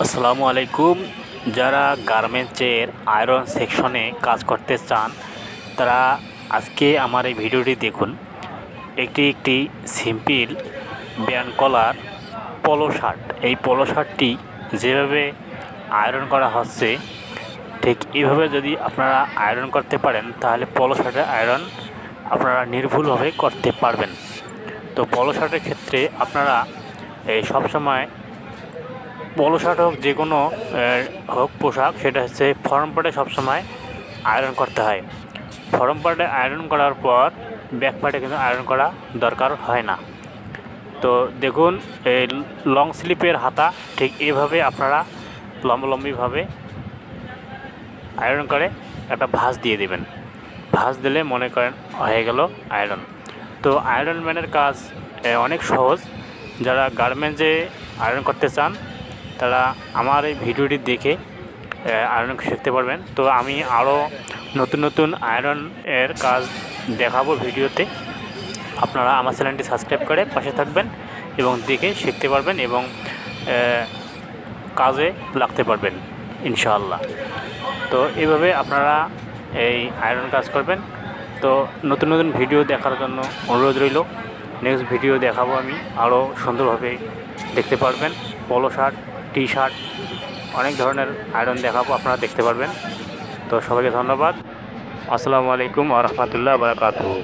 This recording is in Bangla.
আসসালামু আলাইকুম। যারা গার্মেন্টসের আয়রন সেকশনে কাজ করতে চান তারা আজকে আমার এই ভিডিওটি দেখুন। একটি সিম্পল ব্যান্ড কলার পলো শার্ট, এই পলো শার্টটি যেভাবে আয়রন করা হচ্ছে ঠিক এইভাবে যদি আপনারা আয়রন করতে পারেন তাহলে পলো শার্টের আয়রন আপনারা নির্ভুলভাবে করতে পারবেন। তো পলো শার্টের ক্ষেত্রে আপনারা এই সবসময় পলো শার্ট হোক যে কোনো হোক পোশাক, সেটা হচ্ছে ফরম পার্টে সবসময় আয়রন করতে হয়। ফরম পার্টে আয়রন করার পর ব্যাক পার্টে কিন্তু আয়রন করা দরকার হয় না। তো দেখুন, এই লং স্লিপের হাতা ঠিক এইভাবে আপনারা লম্বালম্বিভাবে আয়রন করে একটা ভাঁজ দিয়ে দেবেন। ভাঁজ দিলে মনে করেন হয়ে গেল আয়রন। তো আয়রন ম্যানের কাজ অনেক সহজ। যারা গার্মেন্টসে আয়রন করতে চান তারা আমার এই ভিডিওটি দেখে আয়রন শিখতে পারবেন। তো আমি আরও নতুন নতুন আয়রন এর কাজ দেখাবো ভিডিওতে। আপনারা আমার চ্যানেলটি সাবস্ক্রাইব করে পাশে থাকবেন এবং দেখে শিখতে পারবেন এবং কাজে লাগতে পারবেন ইনশাআল্লাহ। তো এইভাবে আপনারা এই আয়রন কাজ করবেন। তো নতুন নতুন ভিডিও দেখার জন্য অনুরোধ রইল। নেক্সট ভিডিও দেখাবো আমি, আরও সুন্দরভাবে দেখতে পারবেন। পলো শার্ট, টি শার্ট, অনেক ধরনের আয়রন দেখাবো, আপনারা দেখতে পারবেন। তো সবাইকে ধন্যবাদ। আসসালামু আলাইকুম ওয়া রাহমাতুল্লাহি ওয়া বারাকাতুহু।